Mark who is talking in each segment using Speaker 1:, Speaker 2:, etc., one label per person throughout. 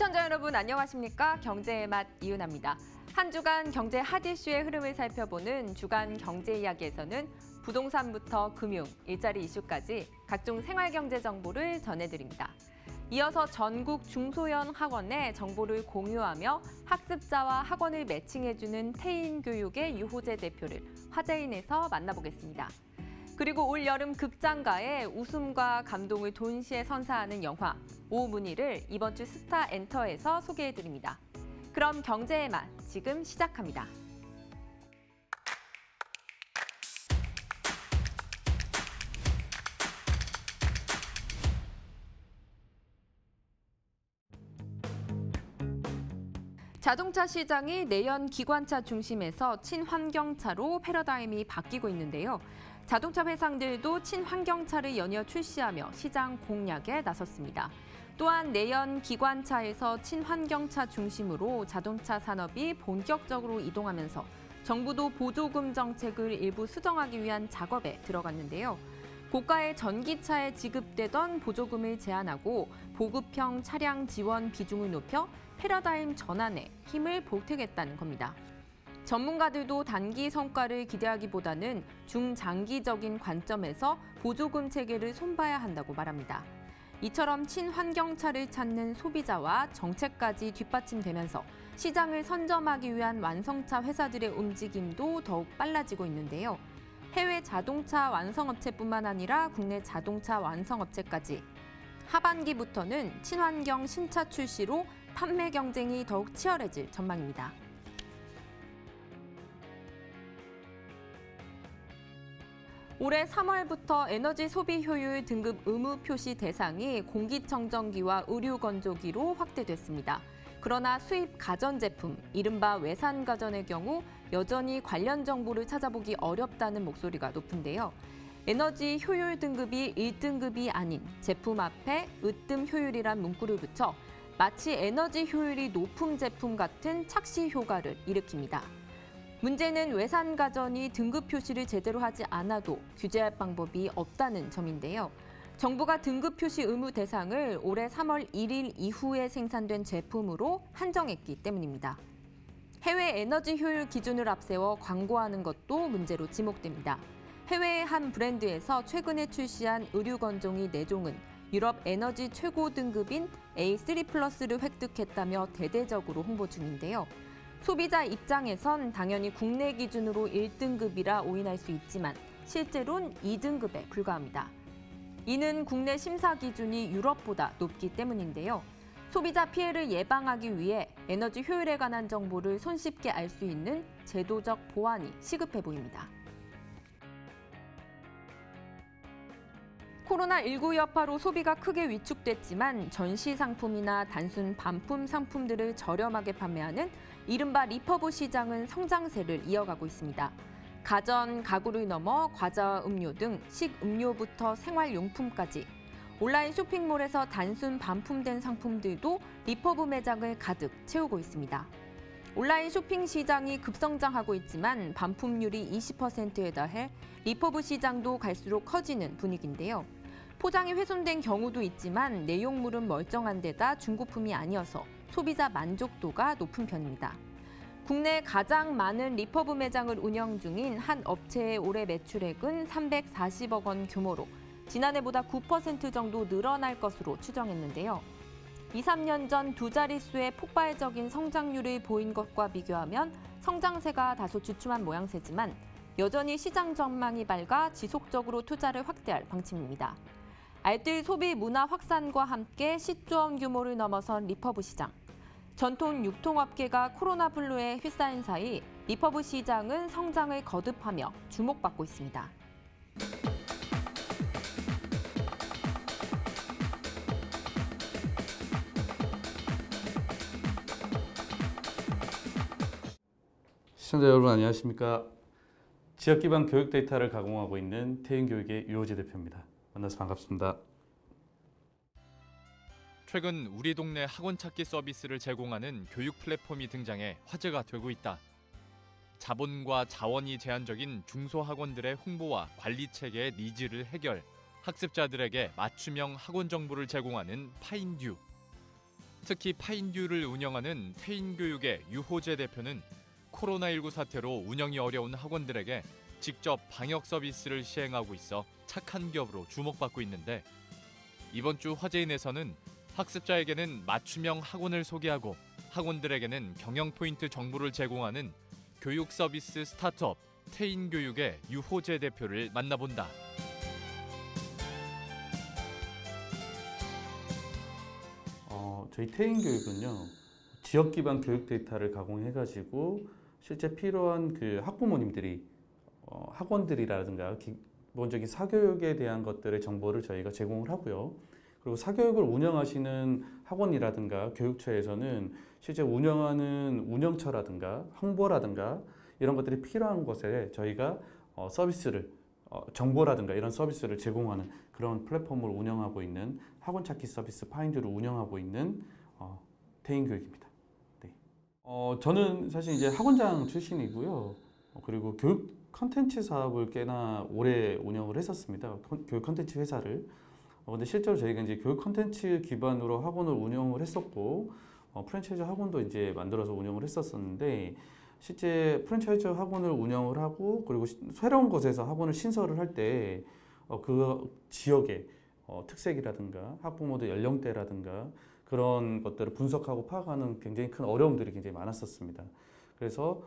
Speaker 1: 시청자 여러분 안녕하십니까? 경제의 맛 이은하입니다. 한 주간 경제 핫 이슈의 흐름을 살펴보는 주간 경제 이야기에서는 부동산부터 금융, 일자리 이슈까지 각종 생활경제 정보를 전해드립니다. 이어서 전국 중소형 학원에 정보를 공유하며 학습자와 학원을 매칭해주는 태인교육의 유호재 대표를 화제인에서 만나보겠습니다. 그리고 올 여름 극장가의 웃음과 감동을 동시에 선사하는 영화 오문희를 이번 주 스타 엔터에서 소개해드립니다. 그럼 경제의 맛 지금 시작합니다. 자동차 시장이 내연 기관차 중심에서 친환경차로 패러다임이 바뀌고 있는데요. 자동차 회사들도 친환경차를 연이어 출시하며 시장 공략에 나섰습니다. 또한 내연 기관차에서 친환경차 중심으로 자동차 산업이 본격적으로 이동하면서 정부도 보조금 정책을 일부 수정하기 위한 작업에 들어갔는데요. 고가의 전기차에 지급되던 보조금을 제한하고 보급형 차량 지원 비중을 높여 패러다임 전환에 힘을 보태겠다는 겁니다. 전문가들도 단기 성과를 기대하기보다는 중장기적인 관점에서 보조금 체계를 손봐야 한다고 말합니다. 이처럼 친환경차를 찾는 소비자와 정책까지 뒷받침되면서 시장을 선점하기 위한 완성차 회사들의 움직임도 더욱 빨라지고 있는데요. 해외 자동차 완성업체뿐만 아니라 국내 자동차 완성업체까지 하반기부터는 친환경 신차 출시로 판매 경쟁이 더욱 치열해질 전망입니다. 올해 3월부터 에너지 소비 효율 등급 의무 표시 대상이 공기청정기와 의류건조기로 확대됐습니다. 그러나 수입 가전제품, 이른바 외산가전의 경우 여전히 관련 정보를 찾아보기 어렵다는 목소리가 높은데요. 에너지 효율 등급이 1등급이 아닌 제품 앞에 으뜸 효율이란 문구를 붙여 마치 에너지 효율이 높은 제품 같은 착시 효과를 일으킵니다. 문제는 외산가전이 등급 표시를 제대로 하지 않아도 규제할 방법이 없다는 점인데요. 정부가 등급 표시 의무 대상을 올해 3월 1일 이후에 생산된 제품으로 한정했기 때문입니다. 해외 에너지 효율 기준을 앞세워 광고하는 것도 문제로 지목됩니다. 해외의 한 브랜드에서 최근에 출시한 의류건조기 4종은 유럽 에너지 최고 등급인 A3 플러스를 획득했다며 대대적으로 홍보 중인데요. 소비자 입장에선 당연히 국내 기준으로 1등급이라 오인할 수 있지만 실제로는 2등급에 불과합니다. 이는 국내 심사 기준이 유럽보다 높기 때문인데요. 소비자 피해를 예방하기 위해 에너지 효율에 관한 정보를 손쉽게 알 수 있는 제도적 보완이 시급해 보입니다. 코로나19 여파로 소비가 크게 위축됐지만 전시 상품이나 단순 반품 상품들을 저렴하게 판매하는 이른바 리퍼브 시장은 성장세를 이어가고 있습니다. 가전, 가구를 넘어 과자와 음료 등 식음료부터 생활용품까지 온라인 쇼핑몰에서 단순 반품된 상품들도 리퍼브 매장을 가득 채우고 있습니다. 온라인 쇼핑 시장이 급성장하고 있지만 반품률이 20%에 달해 리퍼브 시장도 갈수록 커지는 분위기인데요. 포장이 훼손된 경우도 있지만 내용물은 멀쩡한 데다 중고품이 아니어서 소비자 만족도가 높은 편입니다. 국내 가장 많은 리퍼브 매장을 운영 중인 한 업체의 올해 매출액은 340억 원 규모로 지난해보다 9% 정도 늘어날 것으로 추정했는데요. 2, 3년 전 두 자릿수의 폭발적인 성장률을 보인 것과 비교하면 성장세가 다소 주춤한 모양새지만 여전히 시장 전망이 밝아 지속적으로 투자를 확대할 방침입니다. 알뜰 소비 문화 확산과 함께 10조 원 규모를 넘어선 리퍼브 시장. 전통 유통업계가 코로나 블루에 휩싸인 사이 리퍼브 시장은 성장을 거듭하며 주목받고 있습니다.
Speaker 2: 시청자 여러분 안녕하십니까? 지역 기반 교육 데이터를 가공하고 있는 태인교육의 유호재 대표입니다. 만나서 반갑습니다.
Speaker 3: 최근 우리 동네 학원 찾기 서비스를 제공하는 교육 플랫폼이 등장해 화제가 되고 있다. 자본과 자원이 제한적인 중소학원들의 홍보와 관리 체계의 니즈를 해결, 학습자들에게 맞춤형 학원 정보를 제공하는 파인듀. 특히 파인듀를 운영하는 태인교육의 유호재 대표는 코로나19 사태로 운영이 어려운 학원들에게 직접 방역 서비스를 시행하고 있어 착한 기업으로 주목받고 있는데, 이번 주 화제인에서는 학습자에게는 맞춤형 학원을 소개하고 학원들에게는 경영 포인트 정보를 제공하는 교육 서비스 스타트업 태인교육의 유호재 대표를 만나본다.
Speaker 2: 저희 태인교육은요, 지역 기반 교육 데이터를 가공해가지고 실제 필요한 그 학부모님들이 학원들이라든가 기본적인 사교육에 대한 것들의 정보를 저희가 제공을 하고요. 그리고 사교육을 운영하시는 학원이라든가 교육처에서는 실제 운영하는 운영처라든가 홍보라든가 이런 것들이 필요한 것에 저희가 서비스를 정보라든가 이런 서비스를 제공하는 그런 플랫폼을 운영하고 있는 학원 찾기 서비스 파인드를 운영하고 있는 태인교육입니다. 네. 저는 사실 이제 학원장 출신이고요. 그리고 교육 컨텐츠 사업을 꽤나 오래 운영을 했었습니다. 교육 컨텐츠 회사를. 근데 실제로 저희가 이제 교육 컨텐츠 기반으로 학원을 운영을 했었고, 프랜차이즈 학원도 이제 만들어서 운영을 했었었는데, 실제 프랜차이즈 학원을 운영을 하고, 그리고 새로운 곳에서 학원을 신설을 할 때, 그 지역의 특색이라든가, 학부모들 연령대라든가, 그런 것들을 분석하고 파악하는 굉장히 큰 어려움들이 굉장히 많았었습니다. 그래서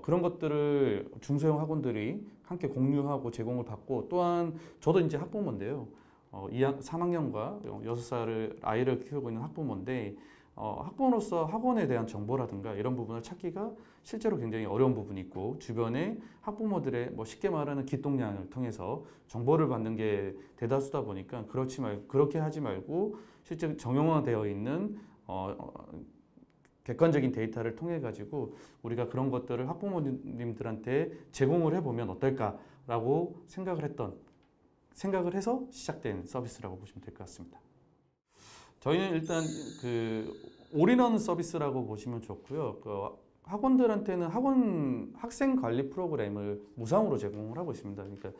Speaker 2: 그런 것들을 중소형 학원들이 함께 공유하고 제공을 받고, 또한 저도 이제 학부모인데요. 3학년과 6살을 아이를 키우고 있는 학부모인데, 학부모로서 학원에 대한 정보라든가 이런 부분을 찾기가 실제로 굉장히 어려운 부분이 있고, 주변에 학부모들의 쉽게 말하는 깃동량을 통해서 정보를 받는 게 대다수다 보니까 그렇게 하지 말고 실제 정형화되어 있는 객관적인 데이터를 통해 가지고 우리가 그런 것들을 학부모님들한테 제공을 해보면 어떨까라고 생각을 해서 시작된 서비스라고 보시면 될 것 같습니다. 저희는 일단 그 올인원 서비스라고 보시면 좋고요. 학원들한테는 학생 관리 프로그램을 무상으로 제공을 하고 있습니다. 그러니까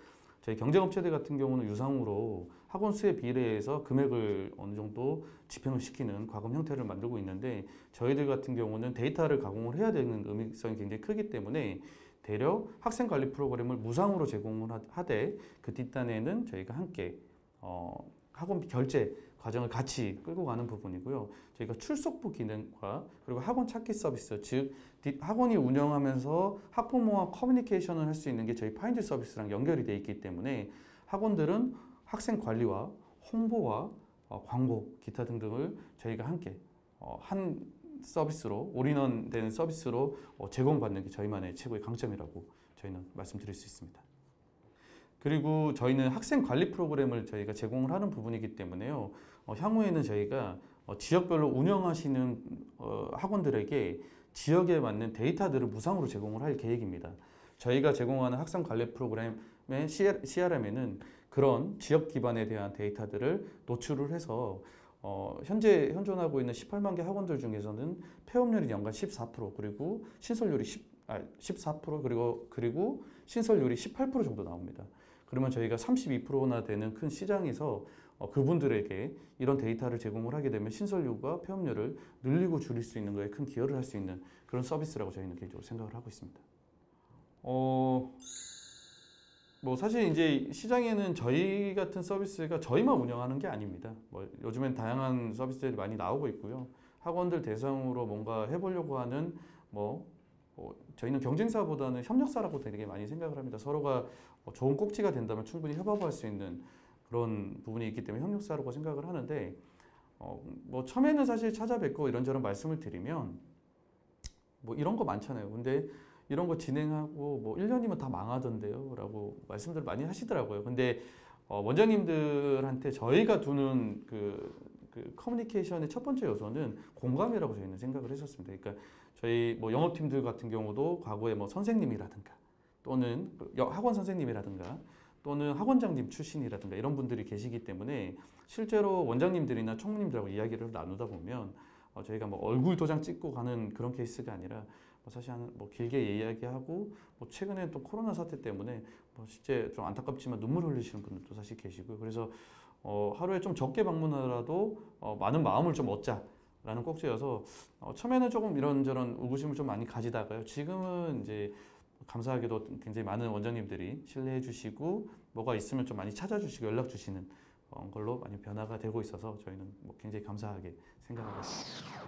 Speaker 2: 저희 경쟁업체들 같은 경우는 유상으로 학원 수에 비례해서 금액을 어느 정도 집행을 시키는 과금 형태를 만들고 있는데, 저희들 같은 경우는 데이터를 가공을 해야 되는 의미성이 굉장히 크기 때문에 대려 학생 관리 프로그램을 무상으로 제공을 하되, 그 뒷단에는 저희가 함께 학원비 결제 과정을 같이 끌고 가는 부분이고요. 저희가 출석부 기능과 그리고 학원 찾기 서비스, 즉 학원이 운영하면서 학부모와 커뮤니케이션을 할 수 있는 게 저희 파인드 서비스랑 연결이 되어 있기 때문에 학원들은 학생 관리와 홍보와 광고, 기타 등등을 저희가 함께 한 서비스로, 올인원 되는 서비스로 제공받는 게 저희만의 최고의 강점이라고 저희는 말씀드릴 수 있습니다. 그리고 저희는 학생 관리 프로그램을 저희가 제공을 하는 부분이기 때문에요. 향후에는 저희가 지역별로 운영하시는 학원들에게 지역에 맞는 데이터들을 무상으로 제공을 할 계획입니다. 저희가 제공하는 학생 관리 프로그램의 CRM에는 그런 지역 기반에 대한 데이터들을 노출을 해서 현재 현존하고 있는 18만 개 학원들 중에서는 폐업률이 연간 14%, 그리고 신설률이 14% 그리고 신설률이 18% 정도 나옵니다. 그러면 저희가 32%나 되는 큰 시장에서 그분들에게 이런 데이터를 제공을 하게 되면 신설률과 폐업률을 늘리고 줄일 수 있는 거에 큰 기여를 할 수 있는 그런 서비스라고 저희는 개인적으로 생각을 하고 있습니다. 사실 이제 시장에는 저희 같은 서비스가 저희만 운영하는 게 아닙니다. 요즘엔 다양한 서비스들이 많이 나오고 있고요. 학원들 대상으로 뭔가 해보려고 하는 저희는 경쟁사보다는 협력사라고 되게 많이 생각을 합니다. 서로가 좋은 꼭지가 된다면 충분히 협업할 수 있는 그런 부분이 있기 때문에 협력사라고 생각을 하는데, 처음에는 사실 찾아뵙고 이런저런 말씀을 드리면 이런 거 많잖아요. 근데 이런 거 진행하고 1년이면 다 망하던데요 라고 말씀들 많이 하시더라고요. 근데 원장님들한테 저희가 두는 그 커뮤니케이션의 첫 번째 요소는 공감이라고 저희는 생각을 했었습니다. 그러니까 저희 영업팀들 같은 경우도 과거에 선생님이라든가 또는 학원 선생님이라든가 또는 학원장님 출신이라든가 이런 분들이 계시기 때문에 실제로 원장님들이나 총무님들하고 이야기를 나누다 보면 저희가 얼굴 도장 찍고 가는 그런 케이스가 아니라 사실 길게 이야기하고 최근에 또 코로나 사태 때문에 실제 좀 안타깝지만 눈물 흘리시는 분들도 사실 계시고요. 그래서 하루에 좀 적게 방문하더라도 많은 마음을 좀 얻자, 라는 꼭지여서 처음에는 조금 이런저런 의구심을 좀 많이 가지다가요. 지금은 이제 감사하게도 굉장히 많은 원장님들이 신뢰해 주시고 뭐가 있으면 좀 많이 찾아주시고 연락 주시는 걸로 많이 변화가 되고 있어서 저희는 뭐 굉장히 감사하게 생각하고 있습니다.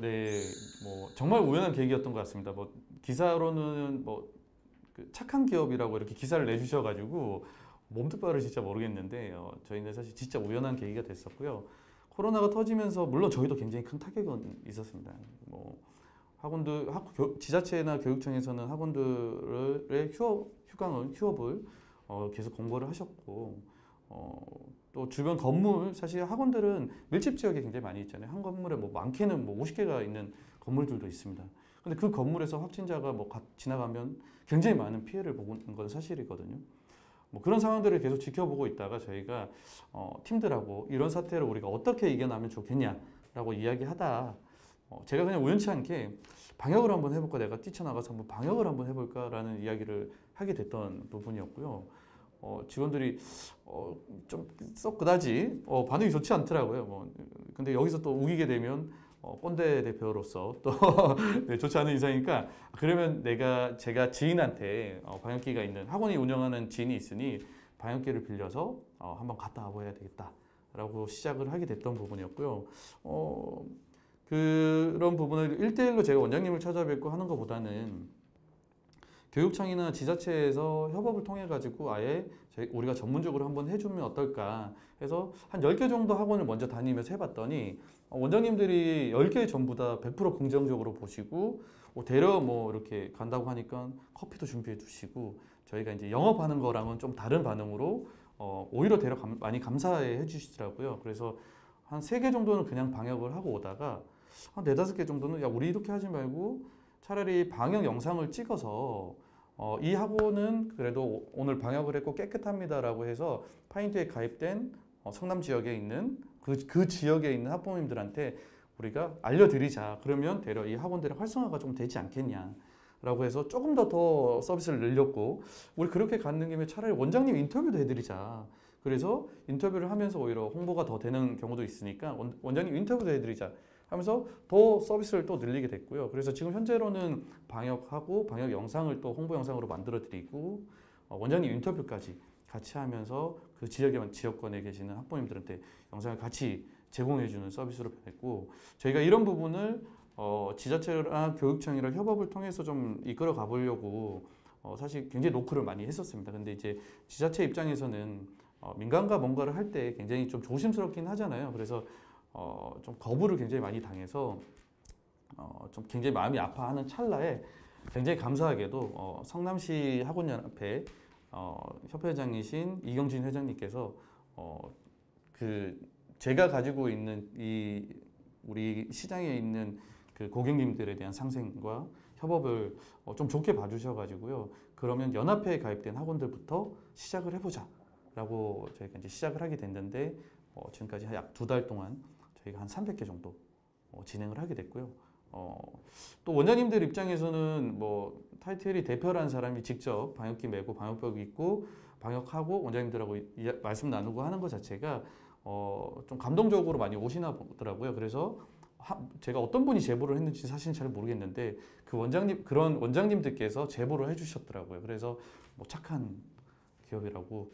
Speaker 2: 네, 뭐 정말 우연한 계기였던 것 같습니다. 뭐 기사로는 그 착한 기업이라고 이렇게 기사를 내주셔가지고 몸뜻발을 진짜 모르겠는데 저희는 사실 진짜 우연한 계기가 됐었고요. 코로나가 터지면서 물론 저희도 굉장히 큰 타격은 있었습니다. 뭐 학원들, 지자체나 교육청에서는 학원들의 휴업을 계속 공고를 하셨고 또 주변 건물 사실 학원들은 밀집 지역에 굉장히 많이 있잖아요. 한 건물에 뭐 많게는 뭐 50개가 있는 건물들도 있습니다. 근데 그 건물에서 확진자가 뭐 지나가면 굉장히 많은 피해를 보는 건 사실이거든요. 뭐 그런 상황들을 계속 지켜보고 있다가 저희가 팀들하고 이런 사태를 우리가 어떻게 이겨나면 좋겠냐라고 이야기하다 제가 그냥 우연치 않게 방역을 한번 해볼까, 내가 뛰쳐나가서 한번 방역을 한번 해볼까라는 이야기를 하게 됐던 부분이었고요. 직원들이 좀 썩 그다지 반응이 좋지 않더라고요. 근데 여기서 또 우기게 되면 꼰대 대표로서 또 네, 좋지 않은 인상이니까 그러면 제가 지인한테 방역기가 있는 학원이 운영하는 지인이 있으니 방역기를 빌려서 한번 갔다 와봐야 되겠다라고 시작을 하게 됐던 부분이었고요. 그런 부분을 1대1로 제가 원장님을 찾아뵙고 하는 것보다는 교육청이나 지자체에서 협업을 통해 가지고 아예 우리가 전문적으로 한번 해주면 어떨까 해서 한 10개 정도 학원을 먼저 다니면서 해봤더니 원장님들이 10개 전부 다 100% 긍정적으로 보시고 데려 뭐 이렇게 간다고 하니까 커피도 준비해 주시고 저희가 이제 영업하는 거랑은 좀 다른 반응으로 오히려 많이 감사해 주시더라고요. 그래서 한 3개 정도는 그냥 방역을 하고 오다가 한 4-5개 정도는 야 우리 이렇게 하지 말고 차라리 방역 영상을 찍어서 이 학원은 그래도 오늘 방역을 했고 깨끗합니다라고 해서 파인트에 가입된 성남 지역에 있는 그 지역에 있는 학부모님들한테 우리가 알려드리자. 그러면 되려 이 학원들의 활성화가 좀 되지 않겠냐라고 해서 조금 더 서비스를 늘렸고 우리 그렇게 가는 김에 차라리 원장님 인터뷰도 해드리자. 그래서 인터뷰를 하면서 오히려 홍보가 더 되는 경우도 있으니까 원장님 인터뷰도 해드리자 하면서 더 서비스를 또 늘리게 됐고요. 그래서 지금 현재로는 방역하고 방역 영상을 또 홍보 영상으로 만들어 드리고 원장님 인터뷰까지 같이 하면서 그 지역권에 계시는 학부모님들한테 영상을 같이 제공해 주는 서비스로 변했고 저희가 이런 부분을 지자체랑 교육청이랑 협업을 통해서 좀 이끌어 가보려고 사실 굉장히 노크를 많이 했었습니다. 근데 이제 지자체 입장에서는 민간과 뭔가를 할 때 굉장히 좀 조심스럽긴 하잖아요. 그래서 좀 거부를 굉장히 많이 당해서 좀 굉장히 마음이 아파하는 찰나에 굉장히 감사하게도 성남시 학원연합회 협회장이신 이경진 회장님께서 제가 가지고 있는 우리 시장에 있는 그 고객님들에 대한 상생과 협업을 좀 좋게 봐주셔가지고요. 그러면 연합회에 가입된 학원들부터 시작을 해보자라고 저희가 이제 시작을 하게 됐는데 지금까지 약 2달 동안 저희가 한 300개 정도 진행을 하게 됐고요. 또 원장님들 입장에서는 뭐 타이틀이 대표라는 사람이 직접 방역기 메고 방역복 입고 방역하고 원장님들하고 말씀 나누고 하는 것 자체가 좀 감동적으로 많이 오시나 보더라고요. 그래서 제가 어떤 분이 제보를 했는지 사실은 잘 모르겠는데 그런 원장님들께서 제보를 해주셨더라고요. 그래서 뭐 착한 기업이라고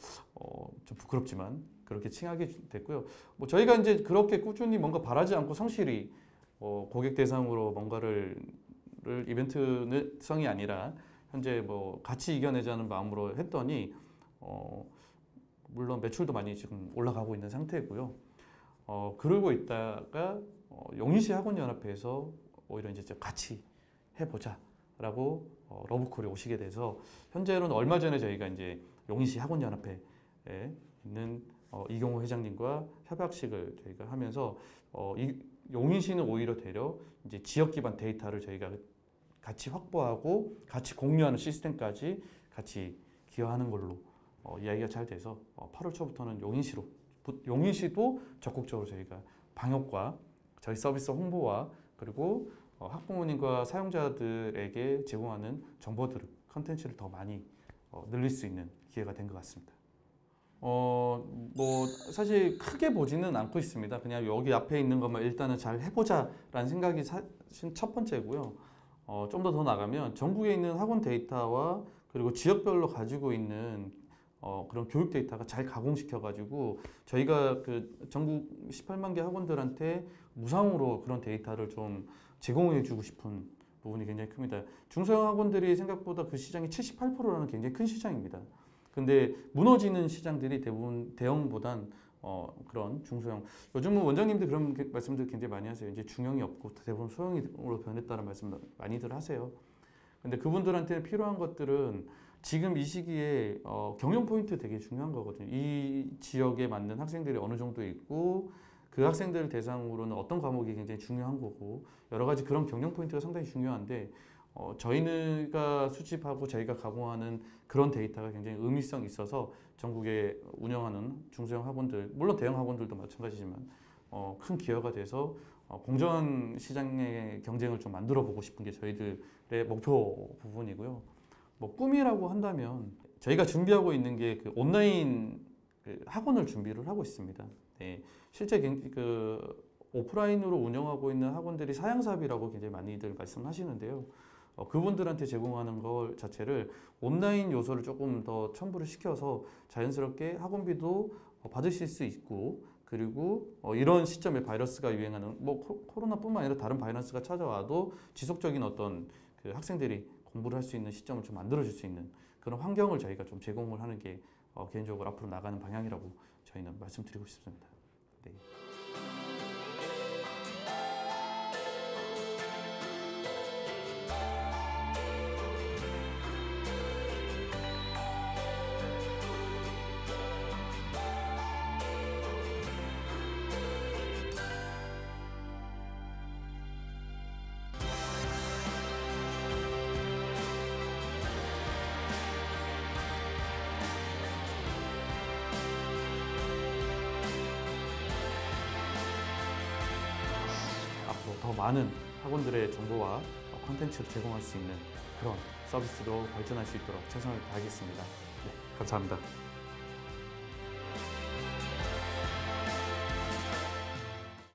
Speaker 2: 좀 부끄럽지만 그렇게 칭하게 됐고요. 뭐 저희가 이제 그렇게 꾸준히 뭔가 바라지 않고 성실히 고객 대상으로 뭔가를 이벤트성이 아니라 현재 뭐 같이 이겨내자는 마음으로 했더니 물론 매출도 많이 지금 올라가고 있는 상태고요. 그러고 있다가 용인시 학원연합회에서 오히려 이제 같이 해보자라고 러브콜이 오시게 돼서 현재로는 얼마 전에 저희가 이제 용인시 학원연합회에 있는 이경호 회장님과 협약식을 저희가 하면서 용인시는 오히려 되려 이제 지역 기반 데이터를 저희가 같이 확보하고 같이 공유하는 시스템까지 같이 기여하는 걸로 이야기가 잘 돼서 8월 초부터는 용인시도 적극적으로 저희가 방역과 저희 서비스 홍보와 그리고 학부모님과 사용자들에게 제공하는 정보들을 컨텐츠를 더 많이 늘릴 수 있는 기회가 된 것 같습니다. 뭐 사실 크게 보지는 않고 있습니다. 그냥 여기 앞에 있는 것만 일단은 잘 해보자라는 생각이 사실 첫 번째고요. 좀 더 나가면 전국에 있는 학원 데이터와 그리고 지역별로 가지고 있는 그런 교육 데이터가 잘 가공시켜가지고 저희가 그 전국 18만 개 학원들한테 무상으로 그런 데이터를 좀 제공해주고 싶은 부분이 굉장히 큽니다. 중소형 학원들이 생각보다 그 시장이 78%라는 굉장히 큰 시장입니다. 근데 무너지는 시장들이 대부분 대형보단 그런 중소형. 요즘은 원장님들 그런 말씀들 굉장히 많이 하세요. 이제 중형이 없고 대부분 소형으로 변했다는 말씀 많이들 하세요. 근데 그분들한테 필요한 것들은 지금 이 시기에 경영 포인트 되게 중요한 거거든요. 이 지역에 맞는 학생들이 어느 정도 있고 그 학생들 대상으로는 어떤 과목이 굉장히 중요한 거고 여러 가지 그런 경영 포인트가 상당히 중요한데 저희가 수집하고 저희가 가공하는 그런 데이터가 굉장히 의미성이 있어서 전국에 운영하는 중소형 학원들, 물론 대형 학원들도 마찬가지지만 큰 기여가 돼서 공정한 시장의 경쟁을 좀 만들어 보고 싶은 게 저희들의 목표 부분이고요. 뭐 꿈이라고 한다면 저희가 준비하고 있는 게 그 온라인 학원을 준비를 하고 있습니다. 네, 실제 그 오프라인으로 운영하고 있는 학원들이 사양사업이라고 굉장히 많이들 말씀하시는데요. 그분들한테 제공하는 것 자체를 온라인 요소를 조금 더 첨부를 시켜서 자연스럽게 학원비도 받으실 수 있고 그리고 이런 시점에 바이러스가 유행하는 뭐 코로나뿐만 아니라 다른 바이러스가 찾아와도 지속적인 어떤 그 학생들이 공부를 할 수 있는 시점을 좀 만들어줄 수 있는 그런 환경을 저희가 좀 제공을 하는 게 개인적으로 앞으로 나가는 방향이라고 저희는 말씀드리고 싶습니다. 네. 앞으로 더 많은 학원들의 정보와 콘텐츠를 제공할 수 있는 그런 서비스로 발전할 수 있도록 최선을 다하겠습니다. 네, 감사합니다.